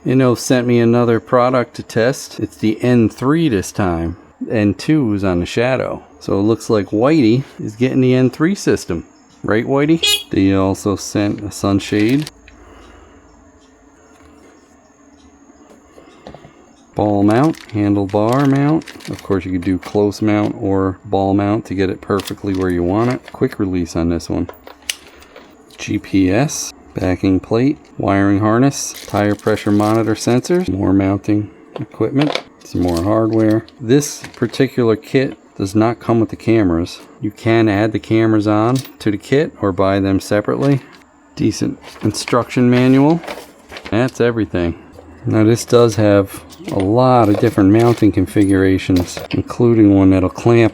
Innovv sent me another product to test. It's the N3 this time. N2 is on the shadow. So it looks like Whitey is getting the N3 system. Right, Whitey? They also sent a sunshade. Ball mount, handlebar mount. Of course you could do close mount or ball mount to get it perfectly where you want it. Quick release on this one. GPS, backing plate, wiring harness, tire pressure monitor sensors, more mounting equipment, some more hardware. This particular kit does not come with the cameras. You can add the cameras on to the kit or buy them separately. Decent instruction manual. That's everything. Now this does have a lot of different mounting configurations, including one that'll clamp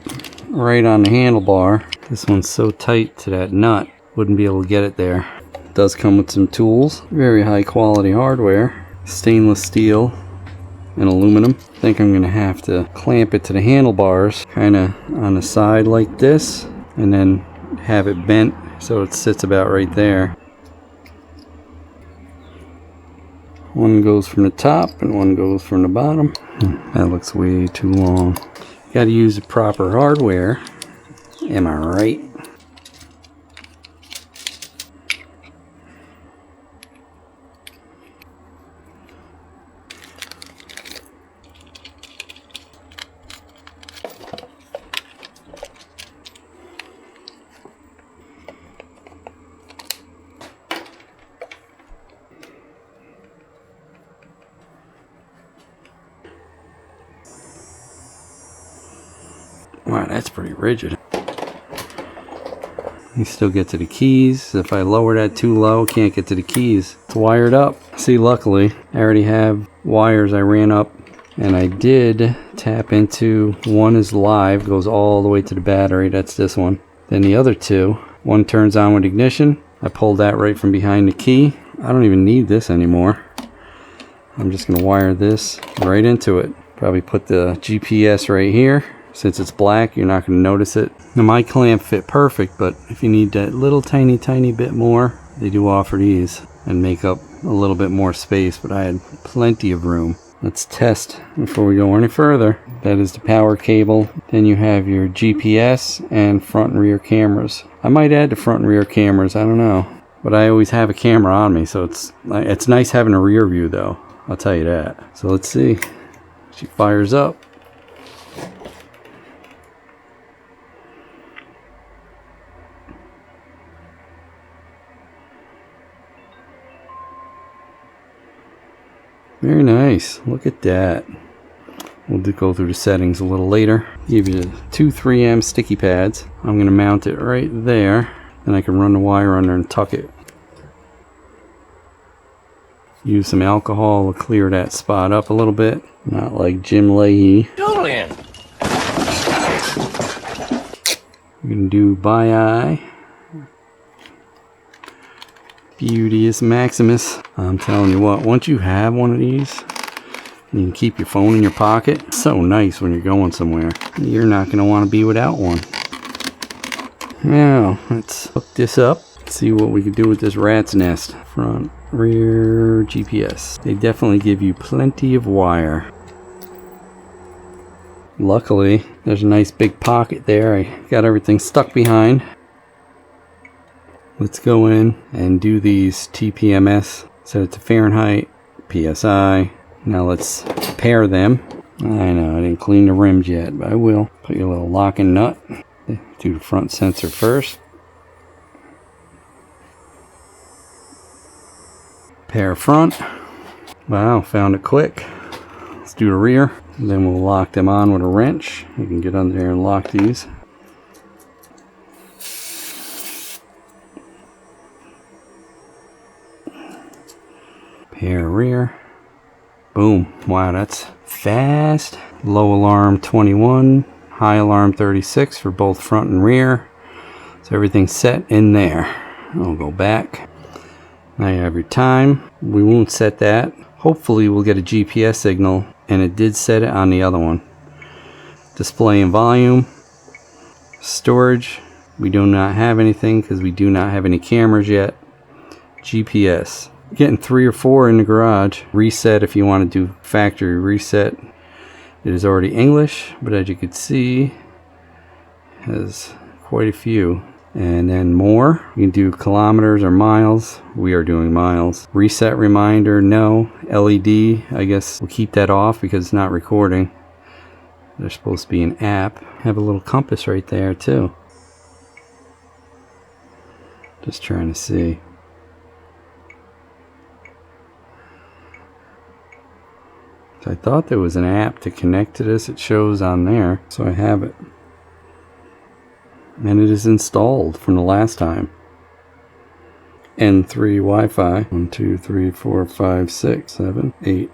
right on the handlebar. This one's so tight to that nut, wouldn't be able to get it there. It does come with some tools, very high quality hardware, stainless steel and aluminum. I think I'm gonna have to clamp it to the handlebars kind of on the side like this, and then have it bent so it sits about right there. One goes from the top and one goes from the bottom. That looks way too long. Gotta use the proper hardware. Am I right? Wow, that's pretty rigid. You still get to the keys. If I lower that too low, can't get to the keys. It's wired up. See, luckily, I already have wires I ran up, and I did tap into one is live, goes all the way to the battery. That's this one. Then the other two, one turns on with ignition. I pulled that right from behind the key. I don't even need this anymore. I'm just gonna wire this right into it. Probably put the GPS right here. Since it's black, you're not going to notice it. Now my clamp fit perfect, but if you need that little tiny bit more, they do offer these and make up a little bit more space, but I had plenty of room. Let's test before we go any further. That is the power cable. Then you have your GPS and front and rear cameras. I might add the front and rear cameras, I don't know. But I always have a camera on me, so it's nice having a rear view though, I'll tell you that. So let's see. She fires up. Very nice. Look at that. We'll go through the settings a little later. Give you 2 3M sticky pads. I'm going to mount it right there. Then I can run the wire under and tuck it. Use some alcohol to clear that spot up a little bit. Not like Jim Leahy. Julian! We can do by eye. Beauteous Maximus. I'm telling you what, once you have one of these, you can keep your phone in your pocket. It's so nice when you're going somewhere. You're not going to want to be without one. Now, let's hook this up. See what we can do with this rat's nest. Front, rear, GPS. They definitely give you plenty of wire. Luckily, there's a nice big pocket there. I got everything stuck behind. Let's go in and do these TPMS. Set it to Fahrenheit, PSI. Now let's pair them. I know I didn't clean the rims yet, but I will. Put your little locking nut. Do the front sensor first. Pair front. Wow, found it quick. Let's do the rear. And then we'll lock them on with a wrench. You can get under there and lock these. Pair rear. Boom. Wow, that's fast. Low alarm 21, high alarm 36 for both front and rear. So everything's set in there. I'll go back. Now you have your time. We won't set that. Hopefully we'll get a GPS signal, and it did set it on the other one. Display and volume. Storage. We do not have anything because we do not have any cameras yet. GPS. getting 3 or 4 in the garage. Reset if you want to do factory reset. It is already English, but as you can see, has quite a few. And then more, you can do kilometers or miles. We are doing miles. Reset reminder, no. LED, I guess we'll keep that off because it's not recording. There's supposed to be an app. Have a little compass right there too. Just trying to see. So I thought there was an app to connect to this. It shows on there, so I have it. And it is installed from the last time. N3 Wi-Fi. 1, 2, 3, 4, 5, 6, 7, 8.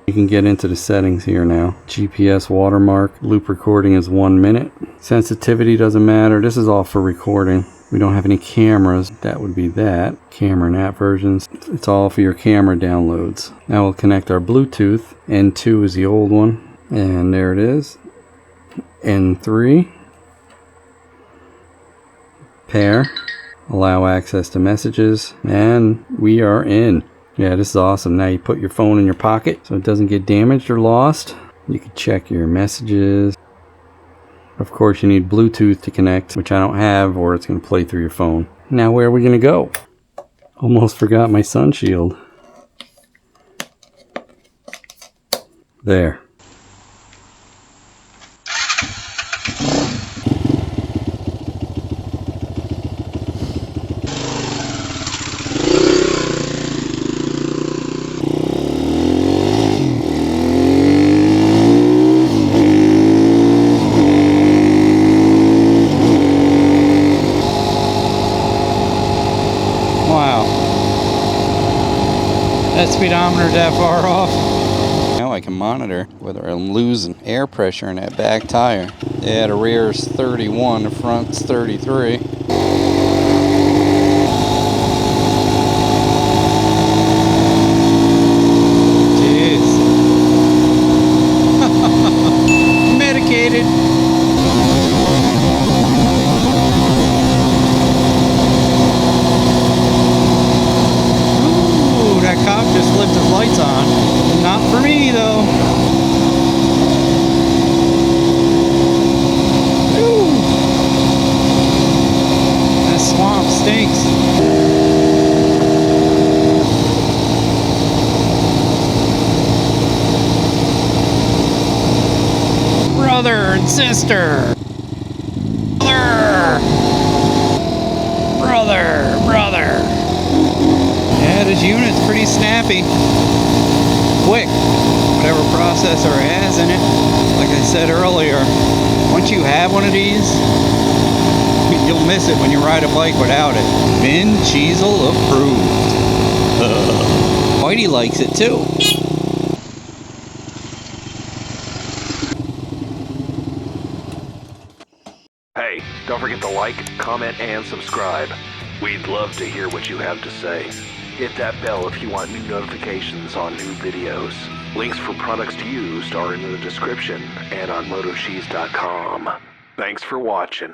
You can get into the settings here now. GPS watermark. Loop recording is 1 minute. Sensitivity doesn't matter. This is all for recording. We don't have any cameras. That would be that. Camera and app versions. It's all for your camera downloads. Now we'll connect our Bluetooth. N2 is the old one. And there it is. N3. Pair. Allow access to messages. And we are in. Yeah, this is awesome. Now you put your phone in your pocket so it doesn't get damaged or lost. You can check your messages. Of course, you need Bluetooth to connect, which I don't have, or it's going to play through your phone. Now, where are we going to go? Almost forgot my sun shield. There. That speedometer's that far off. Now I can monitor whether I'm losing air pressure in that back tire. Yeah, the rear is 31, the front's 33. Jeez. Medicated. Just flipped his lights on. Not for me though. Ooh. That swamp stinks. Brother and sister. Brother. Yeah, this unit's pretty snappy. Quick. Whatever processor it has in it. Like I said earlier, once you have one of these, you'll miss it when you ride a bike without it. Vin Cheezel approved. Whitey likes it too. Hey, don't forget to like, comment, and subscribe. We'd love to hear what you have to say. Hit that bell if you want new notifications on new videos. Links for products used are in the description and on MotoCheez.com. Thanks for watching.